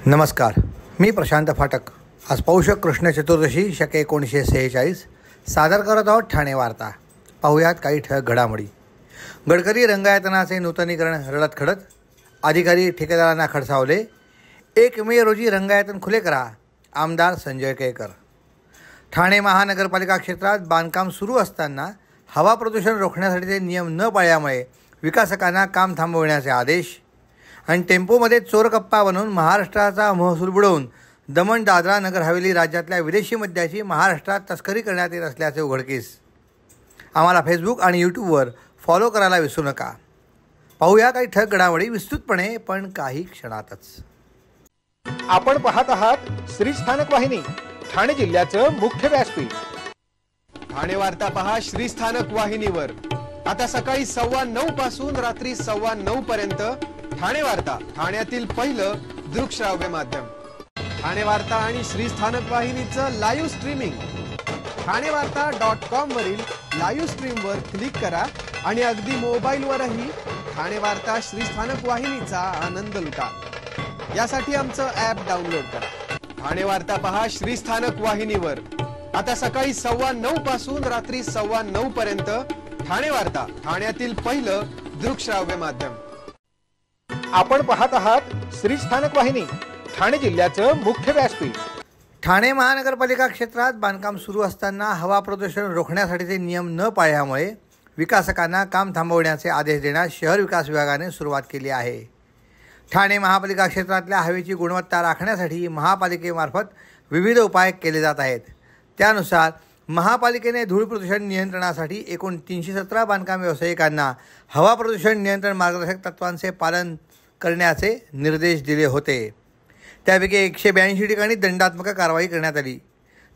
नमस्कार, मी प्रशांत फाटक. आज पौष कृष्ण चतुर्दशी शके 1946 सादर करत आहोत ठाणे वार्ता. पाहुयात काही ठळक घडामोडी. गडकरी रंगायतनाचे नूतनीकरण रडत खडत, अधिकारी ठेकेदारांना खडसावले. 1 मे रोजी रंगायतन खुले करा, आमदार संजय केळकर. ठाणे महानगरपालिका क्षेत्रात बांधकाम सुरू असताना हवा प्रदूषण रोखण्यासाठीचे नियम न पाळल्यामुळे विकासकांना काम थांबवण्याचे आदेश. आणि टेम्पोमध्ये चोरकप्पा बनवून महाराष्ट्राचा महसूल बुडवून दमण दादरा नगर हवेली राज्यातल्या विदेशी मद्याची महाराष्ट्रात तस्करी करण्यात येत असल्याचे उघडकीस. आम्हाला फेसबुक आणि यूट्यूबवर फॉलो करायला विसरू नका. पाहूया काही ठळक घडामोडी विस्तृतपणे, पण काही क्षणातच. आपण पाहत आहात श्री स्थानक वाहिनी, ठाणे जिल्ह्याचं मुख्य व्यासपीठ. ठाणे वार्ता पहा श्री स्थानक वाहिनीवर. आता सकाळी 9:15 पासून रात्री 9:15 पर्यंत ठाणे वार्ता, ठाण्यातील पहिलं दृकश्राव्य माध्यम. ठाणे वार्ता आणि श्री स्थानक वाहिनीचं लाईव्ह स्ट्रीमिंग ठाणेवार्ता.com वरील लाईव्ह स्ट्रीमवर क्लिक करा आणि अगदी मोबाईलवरही ठाणे वार्ता श्री स्थानक वाहिनीचा आनंद लुटा. यासाठी आमचं ॲप डाउनलोड करा. ठाणे वार्ता पहा श्री स्थानक वाहिनीवर. आता सकाळी 9:15 पासून रात्री 9:15 पर्यंत ठाणे वार्ता, ठाण्यातील पहिलं दृकश्राव्य माध्यम. आपण पाहत आहात श्री स्थानक वाहिनी, ठाणे जिल्ह्याचं मुख्य व्यासपीठ. ठाणे महानगरपालिका क्षेत्रात बांधकाम सुरू असताना हवा प्रदूषण रोखण्यासाठीचे नियम न पाळल्यामुळे विकासकांना काम थांबवण्याचे आदेश देण्यास शहर विकास विभागाने सुरुवात केली आहे. ठाणे महापालिका क्षेत्रातल्या हवेची गुणवत्ता राखण्यासाठी महापालिकेमार्फत विविध उपाय केले जात आहेत. त्यानुसार महापालिकेने धूळ प्रदूषण नियंत्रणासाठी एकूण 317 बांधकाम व्यावसायिकांना हवा प्रदूषण नियंत्रण मार्गदर्शक तत्त्वांचे पालन करण्याचे निर्देश दिले होते. त्यापैकी 182 ठिकाणी दंडात्मक कारवाई करण्यात आली.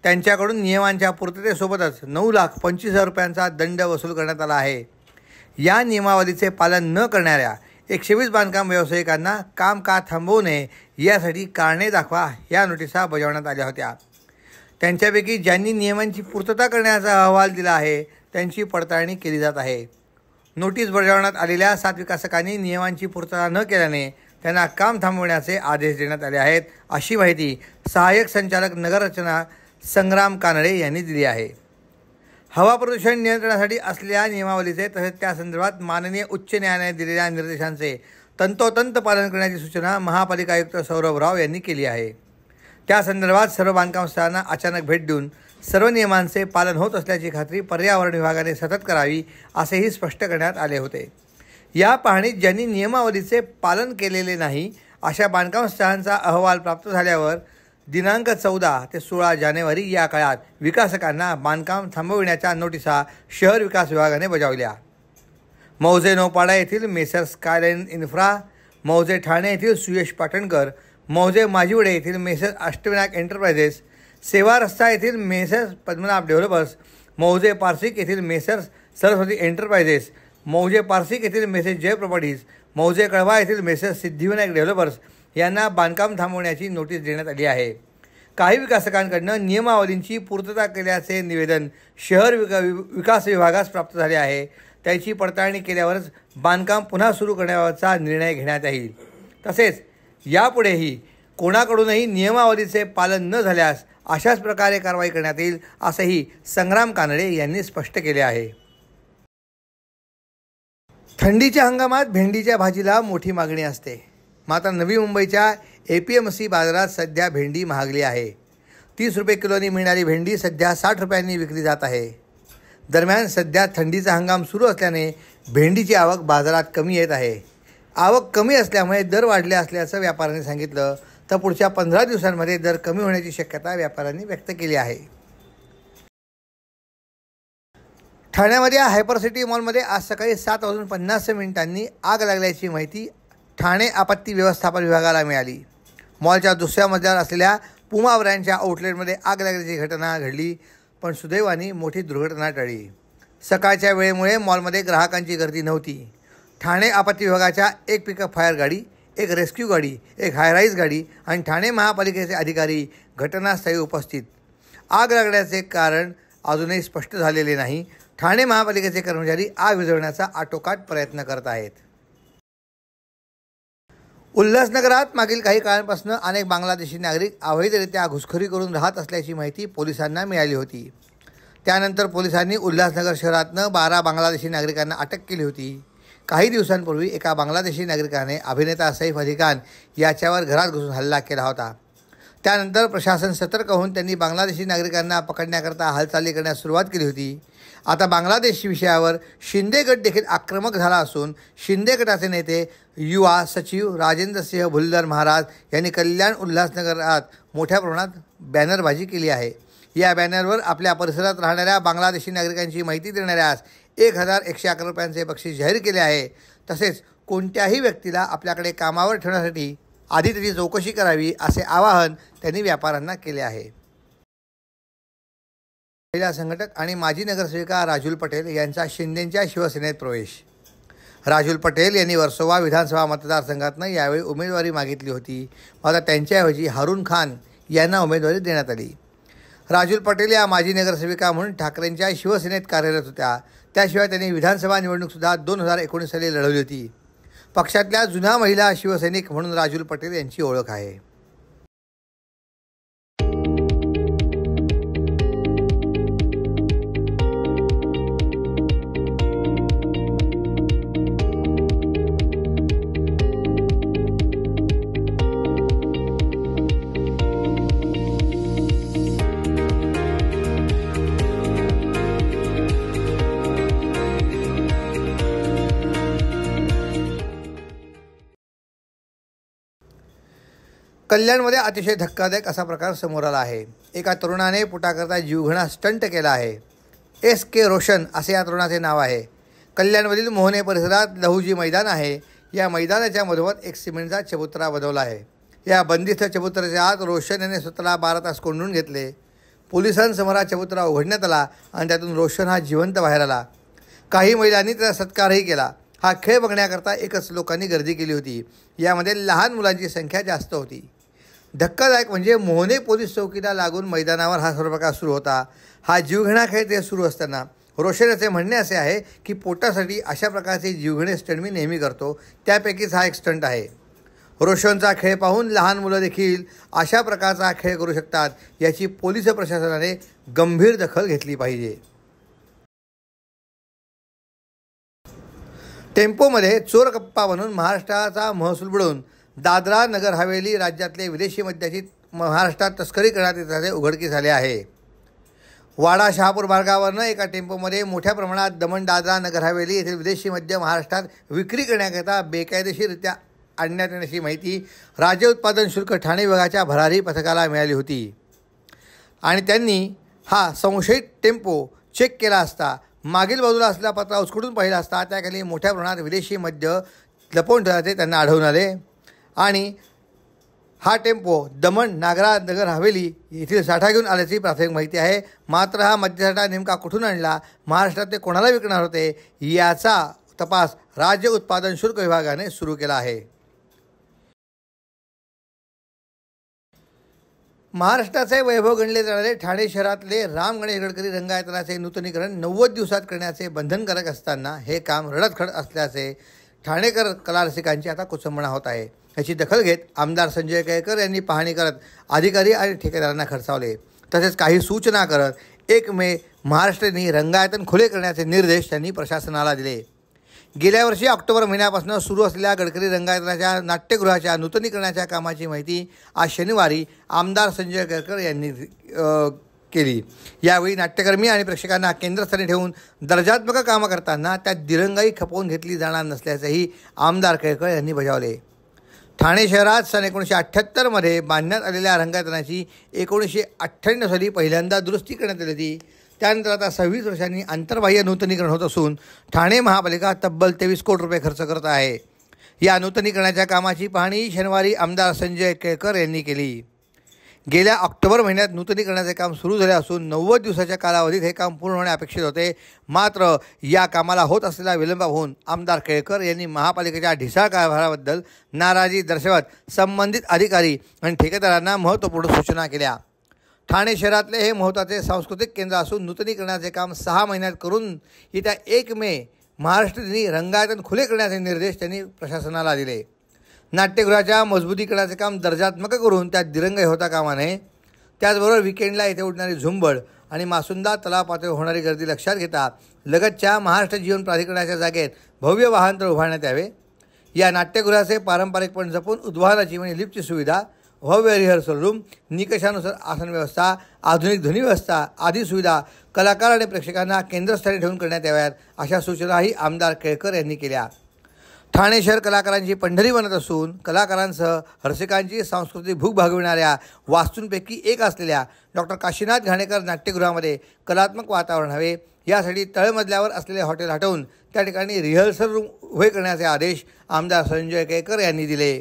त्यांच्याकडून नियमांच्या पूर्ततेसोबतच 9,25,000 रुपयांचा दंड वसूल करण्यात आला आहे. या नियमावलीचे पालन न करणाऱ्या 120 बांधकाम व्यावसायिकांना काम का थांबवू नये यासाठी कारणे दाखवा या नोटिसा बजावण्यात आल्या होत्या. त्यांच्यापैकी ज्यांनी नियमांची पूर्तता करण्याचा अहवाल दिला आहे त्यांची पडताळणी केली जात आहे. नोटीस बजावण्यात आलेल्या 7 विकासकांनी नियमांची पूर्तता न केल्याने त्यांना काम थांबवण्याचे आदेश देण्यात आले आहेत, अशी माहिती सहाय्यक संचालक नगररचना संग्राम कानडे यांनी दिली आहे. हवा प्रदूषण नियंत्रणासाठी असलेल्या नियमावलीचे तसेच त्या संदर्भात माननीय उच्च न्यायालयाने दिलेल्या निर्देशांचे तंतोतंत पालन करण्याची सूचना महापालिका आयुक्त सौरभ राव यांनी केली आहे. त्या संदर्भात सर्व बांधकाम स्थळांना अचानक भेट देऊन सर्व नियमांचे पालन होत असल्याची खात्री पर्यावरण विभागाने सतत करावी असेही स्पष्ट करण्यात आले होते. या पाहणीत ज्यांनी नियमावलीचे पालन केलेले नाही अशा बांधकाम स्थळांचा अहवाल प्राप्त झाल्यावर दिनांक 14 ते 16 जानेवारी या काळात विकासकांना बांधकाम थांबविण्याच्या नोटिसा शहर विकास विभागाने बजावल्या. मौजे नौपाडा येथील मेसर्स स्कायलाईन इन्फ्रा, मौजे ठाणे येथील सुयश पाटणकर, मौजे माजिवडे येथील मेसर्स अष्टविनायक एंटरप्राइजेस, सेवा रस्ता येथील मेसर्स पद्मनाभ डेव्हलपर्स, मौजे पारसिक येथील मेसर्स सरस्वती एंटरप्राइजेस, मौजे पारसिक येथील मेसेस जय प्रॉपर्टीज, मौजे कळवा येथील मेसर्स सिद्धिविनायक डेव्हलपर्स यांना बांधकाम थांबवण्याची नोटीस देण्यात आली आहे. काही विकासकांकडून नियमावलींची पूर्तता केल्याचे निवेदन शहर विकास विभागास प्राप्त झाले आहे. त्याची पडताळणी केल्यावरच बांधकाम पुन्हा सुरू करण्याबाबतचा निर्णय घेण्यात येईल. तसेच यापुढेही कोणाकडूनही नियमावलीचे पालन न झाल्यास अशाच प्रकारे कारवाई करण्यात येईल, असेही संग्राम कानडे यांनी स्पष्ट केले आहे. थंडीच्या हंगामात भेंडीच्या भाजीला मोठी मागणी असते. मात्र नवी मुंबईच्या APMC बाजारात सध्या भेंडी महागली आहे. 30 रुपये किलोनी मिळणारी भेंडी सध्या 60 रुपयांनी विकली जात आहे. दरम्यान सध्या थंडीचा हंगाम सुरू असल्याने भेंडीची आवक बाजारात कमी येत आहे. आवक कमी असल्यामुळे दर वाढले असल्याचं व्यापाऱ्यांनी सांगितलं, तर पुढच्या 15 दिवसांमध्ये दर कमी होण्याची शक्यता व्यापाऱ्यांनी व्यक्त केली आहे. ठाण्यामध्ये हायपरसिटी मॉलमध्ये आज सकाळी 7:50 आग लागल्याची माहिती ठाणे आपत्ती व्यवस्थापन विभागाला मिळाली. मॉलच्या दुसऱ्या मजल्यावर असलेल्या पुमा ब्रँडच्या आउटलेटमध्ये आग लागल्याची घटना घडली, पण सुदैवाने मोठी दुर्घटना टळली. सकाळच्या वेळेमुळे मॉलमध्ये ग्राहकांची गर्दी नव्हती. ठाणे आपत्ती विभागाच्या 1 पिकअप फायर गाडी, 1 रेस्क्यू गाडी, 1 हायराईज गाडी आणि ठाणे महापालिकेचे अधिकारी घटनास्थळी उपस्थित. आग लागण्याचे कारण अजूनही स्पष्ट झालेले नाही. ठाणे महापालिकेचे कर्मचारी आग विझवण्याचा आटोकाट प्रयत्न करत आहेत. उल्हासनगरात मागील काही काळापासून अनेक बांगलादेशी नागरिक अवैधरित्या घुसखोरी करून राहत असल्याची माहिती पोलिसांना मिळाली होती. त्यानंतर पोलिसांनी उल्हासनगर शहरातनं 12 बांगलादेशी नागरिकांना अटक केली होती. काही दिवसांपूर्वी एका बांगलादेशी नागरिकाने अभिनेता सैफ अली खान याच्यावर घरात घुसून हल्ला केला होता. त्यानंतर प्रशासन सतर्क होऊन त्यांनी बांगलादेशी नागरिकांना पकडण्याकरता हालचाली करण्यास सुरुवात केली होती. आता बांगलादेश विषयावर शिंदे गट देखील आक्रमक झाला असून शिंदे गटाचे नेते युवा सचिव राजेंद्र सिंह भुल्लर महाराज यांनी कल्याण उल्हासनगरात मोठ्या प्रमाणात बॅनरबाजी केली आहे. या बॅनरवर आपल्या परिसरात राहणाऱ्या बांगलादेशी नागरिकांची माहिती देणाऱ्यास 1111 रुपयांचे बक्षीस जाहीर केले आहे. तसेच कोणत्याही व्यक्तीला आपल्याकडे कामावर ठेवण्यासाठी आधी त्याची चौकशी करावी असे आवाहन त्यांनी व्यापाऱ्यांना केले आहे. महिला संघटक आणि माजी नगरसेविका राजुल पटेल यांचा शिंदेंच्या शिवसेनेत प्रवेश. राजुल पटेल यांनी वर्सोवा विधानसभा मतदारसंघातनं यावेळी उमेदवारी मागितली होती. मात्र त्यांच्याऐवजी हारून खान यांना उमेदवारी देण्यात आली. राजुल पटेल या माजी नगरसेविका म्हणून ठाकरेंच्या शिवसेनेत कार्यरत होत्या. त्याशिवाय त्यांनी विधानसभा निवडणूकसुद्धा 2019 साली लढवली होती. पक्षातल्या जुन्या महिला शिवसैनिक म्हणून राजुल पटेल यांची ओळख आहे. कल्याणमध्ये अतिशय धक्कादायक असा प्रकार समोर आला आहे. एका तरुणाने पोटाकरता जीवघेणा स्टंट केला आहे. SK रोशन असे या तरुणाचे नाव आहे. कल्याणमधील मोहने परिसरात लहुजी मैदान आहे. या मैदानाच्या मधोमध एक सिमेंटचा चबुतरा बनवला आहे. या बंदिस्त चबुतऱ्याच्या आत रोशन याने स्वतःला 12 तास कोंडून घेतले. पोलिसांसमोर हा चबुतरा उघडण्यात आला आणि त्यातून रोशन हा जिवंत बाहेर आला. काही महिलांनी त्याचा सत्कारही केला. हा खेळ बघण्याकरता एकच लोकांनी गर्दी केली होती. यामध्ये लहान मुलांची संख्या जास्त होती. धक्कादायक म्हणजे मोहने पोलीस चौकीला लागून मैदानावर हा सर्व प्रकार सुरू होता. हा जीवघेणा खेळ ते सुरू असताना रोशन याचे म्हणणे असे आहे की पोटासाठी अशा प्रकारचे जीवघेणे स्टंट मी नेहमी करतो. त्यापैकीच हा एक स्टंट आहे. रोशनचा खेळ पाहून लहान मुलं देखील अशा प्रकारचा खेळ करू शकतात याची पोलीस प्रशासनाने गंभीर दखल घेतली पाहिजे. टेम्पोमध्ये चोर कप्पा बनून महाराष्ट्राचा महसूल बुडवून दादरा नगर हवेली राज्यातले विदेशी मद्याची महाराष्ट्रात तस्करी करण्यात येण्याचे उघडकीस झाले आहे. वाडा शहापूर मार्गावरनं एका टेम्पोमध्ये मोठ्या प्रमाणात दमण दादरा नगर हवेली येथील विदेशी मद्य महाराष्ट्रात विक्री करण्याकरिता बेकायदेशीररित्या आणण्यात येण्याची माहिती राज्य उत्पादन शुल्क ठाणे विभागाच्या भरारी पथकाला मिळाली होती आणि त्यांनी हा संशयित टेम्पो चेक केला असता मागील बाजूला असलेला पत्रा उचकडून पाहिला असता त्याखाली मोठ्या प्रमाणात विदेशी मद्य लपवून ठेवल्याचे त्यांना आढळून आले आणि हा टेम्पो दमण नागरा नगर हवेली येथील साठा घेऊन आल्याची प्राथमिक माहिती आहे. मात्र हा मद्यसाठा नेमका कुठून आणला, महाराष्ट्रात ते कोणाला विकणार होते याचा तपास राज्य उत्पादन शुल्क विभागाने सुरू केला आहे. महाराष्ट्राचे वैभव गणले जाणारे ठाणे शहरातले राम गणेश गडकरी रंगयंत्राचे नूतनीकरण 90 दिवसात करण्याचे बंधनकारक असताना हे काम रडतखडत असल्याचे ठाणेकर कला रसिकांची आता कुचंबणा होत आहे. याची दखल घेत आमदार संजय केळकर यांनी पाहणी करत अधिकारी आणि ठेकेदारांना खडसावले. तसेच काही सूचना करत 1 मे महाराष्ट्राने रंगायतन खुले करण्याचे निर्देश त्यांनी प्रशासनाला दिले. गेल्या वर्षी ऑक्टोबर महिन्यापासून सुरू असलेल्या गडकरी रंगायतनाच्या नाट्यगृहाच्या नूतनीकरणाच्या कामाची माहिती आज शनिवारी आमदार संजय केळकर यांनी केली. यावेळी नाट्यकर्मी आणि प्रेक्षकांना केंद्रस्थानी ठेवून दर्जात्मक कामं करताना त्यात दिरंगाई खपवून घेतली जाणार नसल्याचेही आमदार केळकर यांनी बजावले. ठाणे शहरात सन 1978 बांधण्यात आलेल्या रंगायतनाची 1998 साली पहिल्यांदा दुरुस्ती करण्यात आली होती. त्यानंतर आता 26 वर्षांनी आंतरबाह्य नूतनीकरण होत असून ठाणे महापालिका तब्बल 23 कोटी रुपये खर्च करत आहे. या नूतनीकरणाच्या कामाची पाहणी शनिवारी आमदार संजय केळकर यांनी केली. गेल्या ऑक्टोबर महिन्यात नूतनीकरणाचे काम सुरू झाले असून 90 दिवसाच्या कालावधीत हे काम पूर्ण होणे अपेक्षित होते. मात्र या कामाला होत असलेला विलंब होऊन आमदार केळकर यांनी महापालिकेच्या ढिसाळ कारभाराबद्दल नाराजी दर्शवत संबंधित अधिकारी आणि ठेकेदारांना महत्त्वपूर्ण सूचना केल्या. ठाणे शहरातले हे महत्त्वाचे सांस्कृतिक केंद्र असून नूतनीकरणाचे काम 6 महिन्यात करून येत्या 1 मे महाराष्ट्र दिनी रंगायतन खुले करण्याचे निर्देश त्यांनी प्रशासनाला दिले. नाट्यगृहाच्या मजबूतीकरणाचे काम दर्जात्मक करून त्यात दिरंगाई होता कामा नये. त्याचबरोबर विकेंडला येथे उडणारी झुंबड आणि मासुंदा तलाव पातळीवर होणारी गर्दी लक्षात घेता लगतच्या महाराष्ट्र जीवन प्राधिकरणाच्या जागेत भव्य वाहनतळ उभारण्यात यावे. या नाट्यगृहाचे पारंपरिकपण जपून उद्वाहनाची म्हणजे लिफ्टची सुविधा, भव्य रिहर्सल रूम, निकषानुसार आसन व्यवस्था, आधुनिक ध्वनी व्यवस्था आदी सुविधा कलाकार आणि प्रेक्षकांना केंद्रस्थानी ठेवून करण्यात याव्यात अशा सूचनाही आमदार केळकर यांनी केल्या. ठाणे शहर कलाकारांची पंढरी बनत असून कलाकारांसह रसिकांची सांस्कृतिक भूक भागविणाऱ्या वास्तूंपैकी एक असलेल्या डॉक्टर काशीनाथ घाणेकर नाट्यगृहामध्ये कलात्मक वातावरण हवे. यासाठी तळमजल्यावर असलेले हॉटेल हटवून त्या ठिकाणी रिहर्सल रूम उभे करण्याचे आदेश आमदार संजय केळकर यांनी दिले,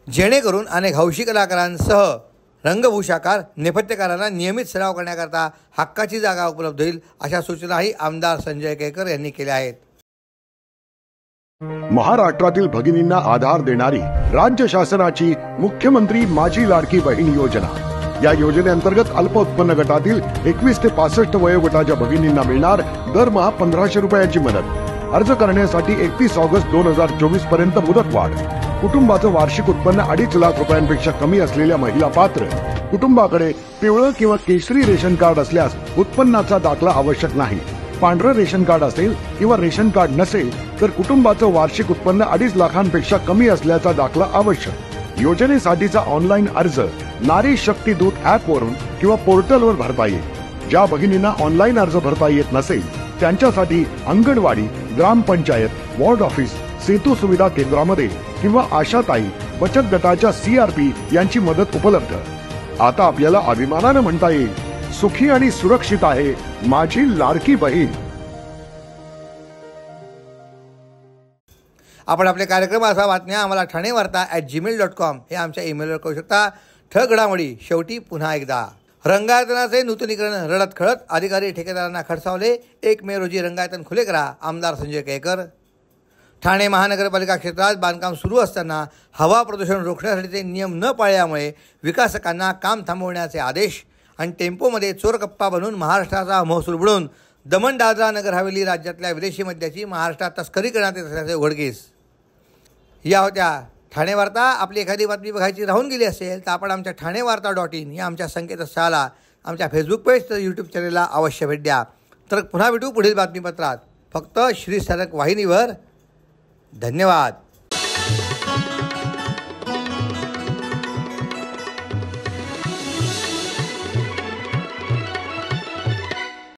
जेणेकरून अनेक हौशी कलाकारांसह रंगभूषाकार नेपथ्यकारांना नियमित सराव करण्याकरता हक्काची जागा उपलब्ध होईल अशा सूचनाही आमदार संजय केळकर यांनी केल्या आहेत. महाराष्ट्रातील भगिनींना आधार देणारी राज्य शासनाची मुख्यमंत्री माझी लाडकी बहीण योजना. या योजनेअंतर्गत अल्प उत्पन्न गटातील 21 ते 65 वयोगटाच्या भगिनींना मिळणार दरमहा 1500 रुपयांची मदत. अर्ज करण्यासाठी 31 ऑगस्ट 2024 पर्यंत मुदतवाढ. कुटुंबाचं वार्षिक उत्पन्न 2.5 लाख रुपयांपेक्षा कमी असलेल्या महिला पात्र. कुटुंबाकडे पिवळं किंवा केशरी रेशन कार्ड असल्यास उत्पन्नाचा दाखला आवश्यक नाही. पांढरं रेशन कार्ड असेल किंवा रेशन कार्ड नसेल तर कुटुंबाचं वार्षिक उत्पन्न 2.5 लाखांपेक्षा कमी असल्याचा दाखला आवश्यक. योजनेसाठीचा ऑनलाईन अर्ज नारी शक्ती दूत ॲपवरून किंवा पोर्टलवर भरता येईल. ज्या भगिनींना ऑनलाईन अर्ज भरता येत नसेल त्यांच्यासाठी अंगणवाडी, ग्रामपंचायत, वॉर्ड ऑफिस, सेतू सुविधा केंद्रामध्ये किंवा आशाताई बचत गटाच्या CRP यांची मदत उपलब्ध. आता आपल्याला अभिमानानं म्हणता येईल, सुखी आणि सुरक्षित आहे माझी लाडकी बहीण. आपण आपले कार्यक्रम असा बातम्या आम्हाला ठाणेवार्ता@gmail.com हे आमच्या ईमेलवर करू शकता. ठळक घडामोडी शेवटी पुन्हा एकदा. रंगायतनाचे नूतनीकरण रडत खळत अधिकारी ठेकेदारांना खडसावले. 1 मे रोजी रंगायतन खुले करा, आमदार संजय केळकर. ठाणे महानगरपालिका क्षेत्रात बांधकाम सुरू असताना हवा प्रदूषण रोखण्यासाठीचे नियम न पाळल्यामुळे विकासकांना काम थांबवण्याचे आदेश. आणि टेम्पोमध्ये चोरकप्पा बनवून महाराष्ट्राचा महसूल बुडवून दमण दादरा नगर हवेली राज्यातल्या विदेशी मद्याची महाराष्ट्रात तस्करी करण्यात येत असल्याचे उघडकीस. या होत्या ठाणे वार्ता. आपली एखादी बातमी बघायची राहून गेली असेल तर आपण आमच्या ठाणेवार्ता.in या आमच्या संकेतस्थळाला, आमच्या फेसबुक पेज तर यूट्यूब चॅनलला अवश्य भेट द्या. तर पुन्हा भेटू पुढील बातमीपत्रात, फक्त श्री स्थानक वाहिनीवर. धन्यवाद.